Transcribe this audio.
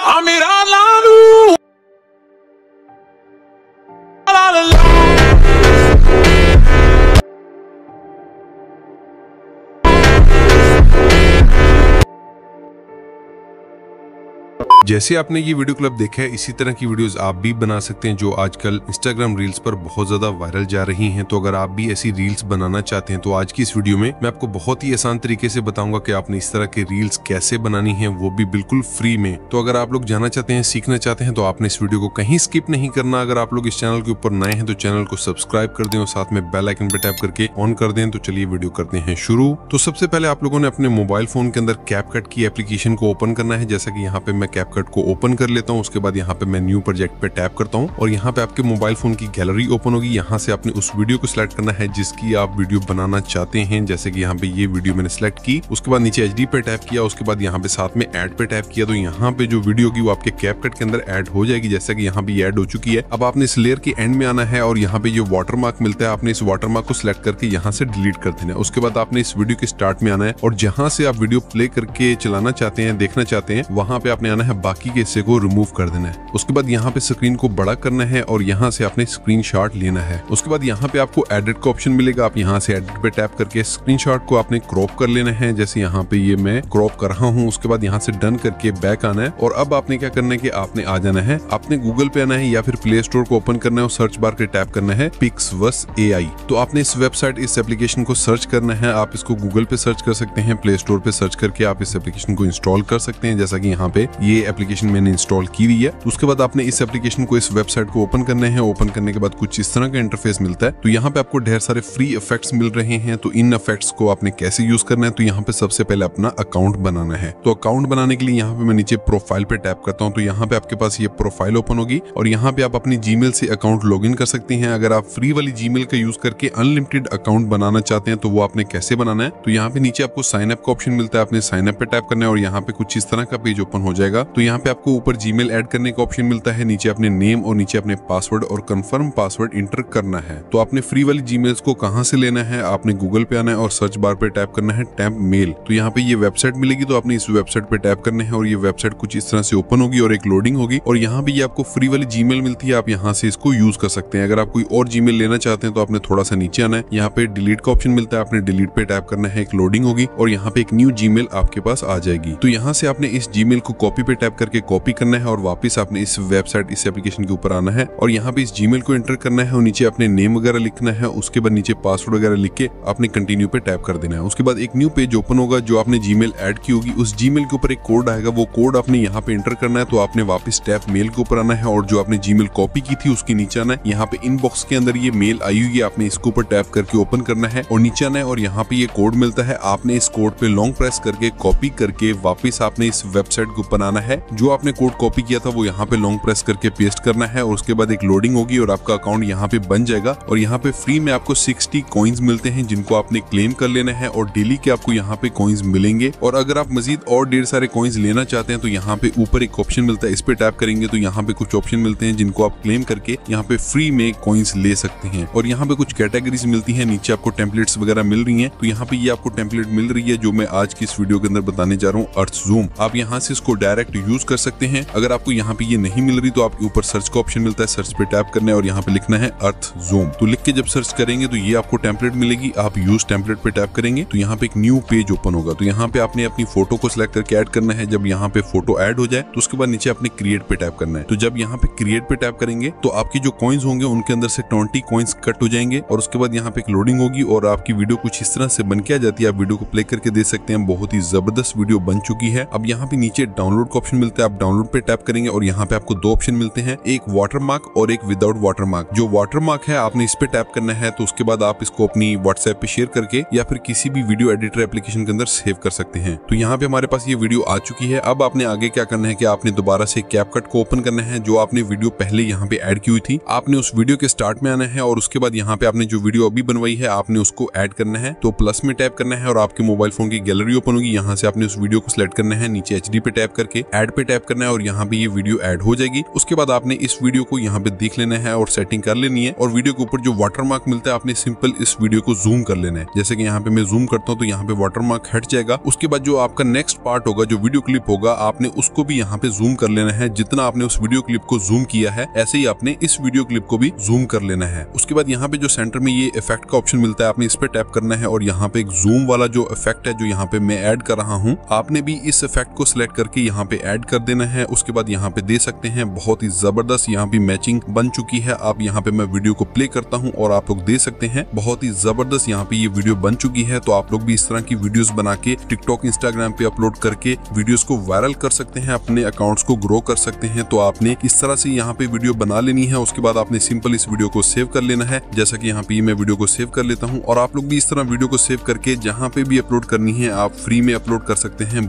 A mirar lá no lá, lá, lá. जैसे आपने ये वीडियो क्लिप देखा है, इसी तरह की वीडियोस आप भी बना सकते हैं जो आजकल इंस्टाग्राम रील्स पर बहुत ज्यादा वायरल जा रही हैं। तो अगर आप भी ऐसी रील्स बनाना चाहते हैं तो आज की इस वीडियो में मैं आपको बहुत ही आसान तरीके से बताऊंगा कि आपने इस तरह के रील्स कैसे बनानी है, वो भी बिल्कुल फ्री में। तो अगर आप लोग जानना चाहते हैं, सीखना चाहते हैं तो आपने इस वीडियो को कहीं स्किप नहीं करना। अगर आप लोग इस चैनल के ऊपर नए हैं तो चैनल को सब्सक्राइब कर दें और साथ में बेल आइकन पे टैप करके ऑन कर दें। तो चलिए वीडियो करते हैं शुरू। तो सबसे पहले आप लोगों ने अपने मोबाइल फोन के अंदर कैपकट की एप्लीकेशन को ओपन करना है। जैसा कि यहाँ पे मैं कैपकट को ओपन कर लेता हूं, उसके बाद यहाँ पे मैं न्यू प्रोजेक्ट पे टैप करता हूं और यहाँ पे आपके मोबाइल फोन की गैलरी ओपन होगी। यहाँ से आपने उस वीडियो को सिलेक्ट करना है जिसकी आप वीडियो बनाना चाहते हैं। जैसे कि यहाँ पे ये वीडियो मैंने सिलेक्ट की, उसके बाद नीचे HD पे टैप किया, उसके बाद यहाँ पे साथ में ऐड पे टैप किया। तो यहाँ पे जो वीडियो होगी वो आपके कैपकट के अंदर ऐड हो जाएगी। जैसा कि यहाँ पे ऐड हो चुकी है। अब आपने इस लेयर के एंड में आना है और यहाँ पे जो वाटरमार्क मिलता है, आपने इस वाटरमार्क को सिलेक्ट करके यहाँ से डिलीट कर देना है। उसके बाद आपने इस वीडियो के स्टार्ट में आना है और जहाँ से आप वीडियो प्ले करके चलाना चाहते हैं, देखना चाहते हैं, वहां पे आपने आना है, बाकी के हिस्से को रिमूव कर देना है। उसके बाद यहाँ पे स्क्रीन को बड़ा करना है और यहाँ से आपने स्क्रीनशॉट लेना है। उसके बाद यहाँ पे आपको एडिट का ऑप्शन मिलेगा। आप यहाँ से एडिट पे टैप करके स्क्रीनशॉट को आपने क्रॉप कर लेना है। जैसे यहाँ पे ये मैं क्रॉप कर रहा हूँ। उसके बाद यहाँ से डन करके बैक आना है और अब आपने क्या करना है कि आपने आ जाना है, आपने गूगल पे आना है या फिर प्ले स्टोर को ओपन करना है और सर्च बार पे टैप करना है पिक्सवर्स AI। तो आपने इस वेबसाइट, इस एप्लीकेशन को सर्च करना है। आप इसको गूगल पे सर्च कर सकते हैं, प्ले स्टोर पे सर्च करके आप इस एप्लीकेशन को इंस्टॉल कर सकते हैं। जैसा कि यहाँ पे ये एप्लीकेशन मैंने इंस्टॉल की हुई है। उसके बाद आपने इस एप्लीकेशन को, इस वेबसाइट को ओपन करना है। ओपन करने के बाद कुछ इस तरह का इंटरफेस मिलता है। तो यहाँ पे आपको ढेर सारे फ्री इफेक्ट्स मिल रहे हैं। तो इन इफेक्ट्स को आपने कैसे यूज करना है, तो यहाँ पे सबसे पहले अपना अकाउंट बनाना है। तो अकाउंट बनाने के लिए यहाँ पे मैं नीचे प्रोफाइल पे टैप करता हूँ। तो यहाँ पे आपके पास ये प्रोफाइल ओपन होगी और यहाँ पे आप अपनी जीमेल से अकाउंट लॉगिन कर सकते हैं। अगर आप फ्री वाली जीमेल का यूज करके अनलिमिटेड अकाउंट बनाना चाहते हैं तो वो आपने कैसे बनाना है, तो यहाँ पे नीचे आपको साइन अप का ऑप्शन मिलता है। आपने साइन अप पे टैप करना है और यहाँ पे कुछ इस तरह का पेज ओपन हो जाएगा। तो यहाँ पे आपको ऊपर जीमेल ऐड करने का ऑप्शन मिलता है, नीचे अपने नेम और नीचे अपने पासवर्ड और कंफर्म पासवर्ड इंटर करना है। तो आपने फ्री वाली जीमेल्स को कहां से लेना है, आपने गूगल पे आना है और सर्च बार पे टैप करना है टैप मेल। तो यहाँ पे ये वेबसाइट मिलेगी। तो आपने इस वेबसाइट पे टैप करना है और ये वेबसाइट कुछ इस तरह से ओपन होगी और एक लोडिंग होगी और यहाँ पे ये आपको फ्री वाली जीमेल मिलती है। आप यहाँ से इसको यूज कर सकते हैं। अगर आप कोई और जीमेल लेना चाहते हैं तो आपने थोड़ा सा नीचे आना है, यहाँ पे डिलीट का ऑप्शन मिलता है। आपने डिलीट पे टैप करना है, एक लोडिंग होगी और यहाँ पे एक न्यू जीमेल आपके पास आ जाएगी। तो यहाँ से आपने इस जीमेल को कॉपी पे टैप करके कॉपी करना है और वापिस आपने इस वेबसाइट, इस एप्लीकेशन के ऊपर आना है और यहाँ पे इस जीमेल को एंटर करना है और नीचे अपने नेम वगैरह लिखना है। उसके बाद नीचे पासवर्ड वगैरह लिख के आपने कंटिन्यू पे टैप कर देना है। उसके बाद एक न्यू पेज ओपन होगा, जो आपने जीमेल ऐड की होगी उस जीमेल के ऊपर एक कोड आएगा, वो कोड आपने यहाँ पे एंटर करना है। तो आपने वापस टैप मेल के ऊपर आना है और जो आपने जीमेल कॉपी की थी उसके नीचे आना है। यहाँ पे इनबॉक्स के अंदर ये मेल आई हुई है, आपने इसके ऊपर टैप करके ओपन करना है और नीचे आना है और यहाँ पे ये कोड मिलता है। आपने इस कोड पे लॉन्ग प्रेस करके कॉपी करके वापिस आपने इस वेबसाइट के ऊपर आना है। जो आपने कोड कॉपी किया था वो यहाँ पे लॉन्ग प्रेस करके पेस्ट करना है और उसके बाद एक लोडिंग होगी और आपका अकाउंट यहाँ पे बन जाएगा। और यहाँ पे फ्री में आपको 60 कॉइन्स मिलते हैं जिनको आपने क्लेम कर लेना है और डेली के आपको यहाँ पे कॉइन्स मिलेंगे। और अगर आप मजीद और ढेर सारे कॉइन्स लेना चाहते हैं तो यहाँ पे ऊपर एक ऑप्शन मिलता है, इस पे टैप करेंगे तो यहाँ पे कुछ ऑप्शन मिलते हैं जिनको आप क्लेम करके यहाँ पे फ्री में कॉइन्स ले सकते हैं। और यहाँ पे कुछ कैटेगरीज मिलती है, नीचे आपको टेम्पलेट्स वगैरह मिल रही है। तो यहाँ पे ये आपको टेम्पलेट मिल रही है जो मैं आज की इस वीडियो के अंदर बताने जा रहा हूँ, अर्थज़ूम। आप यहाँ से इसको डायरेक्ट यूज कर सकते हैं। अगर आपको यहाँ पे ये नहीं मिल रही तो आपके ऊपर सर्च का ऑप्शन मिलता है, सर्च पे टैप करना है और यहाँ पे लिखना है अर्थज़ूम। तो लिख के जब सर्च करेंगे तो ये आपको टेम्पलेट मिलेगी। आप यूज टेम्पलेट पे टैप करेंगे तो यहाँ पे एक न्यू पेज ओपन होगा। तो यहाँ पे आपने अपनी फोटो को सिलेक्ट करके ऐड करना है। जब यहाँ पे फोटो ऐड हो जाए तो उसके बाद नीचे आपने क्रिएट पे टैप करना है। तो जब यहाँ पे क्रिएट पे टैप करेंगे तो आपकी जो कॉइन्स होंगे उनके अंदर से 20 कॉइन्स कट हो जाएंगे और उसके बाद यहाँ पे एक लोडिंग होगी और आपकी वीडियो कुछ इस तरह से बन के आ जाती है। आप वीडियो को प्ले करके देख सकते हैं, बहुत ही जबरदस्त वीडियो बन चुकी है। अब यहाँ पे नीचे डाउनलोड का ऑप्शन मिलता है, आप डाउनलोड पे टैप करेंगे और यहाँ पे आपको दो ऑप्शन मिलते हैं, एक वाटरमार्क और एक विदाउट वाटरमार्क। जो वाटरमार्क है आपने इस पे टैप करना है। तो उसके बाद आप इसको अपनी व्हाट्सएप पे शेयर करके या फिर किसी भी वीडियो एडिटर एप्लीकेशन के अंदर सेव कर सकते हैं। तो यहाँ पे हमारे पास ये वीडियो आ चुकी है। अब आपने आगे क्या करना है कि आपने दोबारा से कैपकट को ओपन करना है। जो आपने वीडियो पहले यहाँ पे ऐड की हुई थी, आपने उस वीडियो के स्टार्ट में आना है और उसके बाद यहाँ पे आपने जो वीडियो अभी बनवाई है आपने उसको ऐड करना है। तो प्लस में टैप करना है और आपके मोबाइल फोन की गैलरी ओपन होगी। यहाँ से आपने उस वीडियो को सिलेक्ट करना है, नीचे HD पे टैप करके ऐड पे टैप करना है और यहाँ पे ये वीडियो ऐड हो जाएगी। उसके बाद आपने इस वीडियो को यहाँ पे देख लेना है और सेटिंग कर लेनी है और वीडियो के ऊपर जो वाटरमार्क मिलता है आपने सिंपल इस वीडियो को जूम कर लेना है। जैसे कि यहाँ पे मैं जूम करता हूँ तो यहाँ पे वाटरमार्क हट जाएगा। उसके बाद जो आपका नेक्स्ट पार्ट होगा, जो वीडियो क्लिप होगा, आपने उसको भी यहाँ पे जूम कर लेना है। जितना आपने उस वीडियो क्लिप को जूम किया है ऐसे ही आपने इस वीडियो क्लिप को भी जूम कर लेना है। उसके बाद यहाँ पे जो सेंटर में ये इफेक्ट का ऑप्शन मिलता है आपने इस पे टैप करना है और यहाँ पे एक जूम वाला जो इफेक्ट है जो यहाँ पे मैं ऐड कर रहा हूँ, आपने भी इस इफेक्ट को सिलेक्ट करके यहाँ पे ऐड कर देना है। उसके बाद यहाँ पे दे सकते हैं बहुत ही जबरदस्त यहाँ पे मैचिंग बन चुकी है। आप यहाँ पे मैं वीडियो को प्ले करता हूँ और आप लोग दे सकते हैं बहुत ही जबरदस्त यहाँ पे ये वीडियो बन चुकी है। तो आप लोग भी इस तरह की वीडियोस बना के टिकटॉक, इंस्टाग्राम पे अपलोड करके वीडियोस को वायरल कर सकते हैं, अपने अकाउंट्स को ग्रो कर सकते हैं। तो आपने इस तरह से यहाँ पे वीडियो बना लेनी है। उसके बाद आपने सिंपल इस वीडियो को सेव कर लेना है। जैसा कि यहाँ पे मैं वीडियो को सेव कर लेता हूँ और आप लोग भी इस तरह वीडियो को सेव करके जहाँ पे भी अपलोड करनी है आप फ्री में अपलोड कर सकते हैं।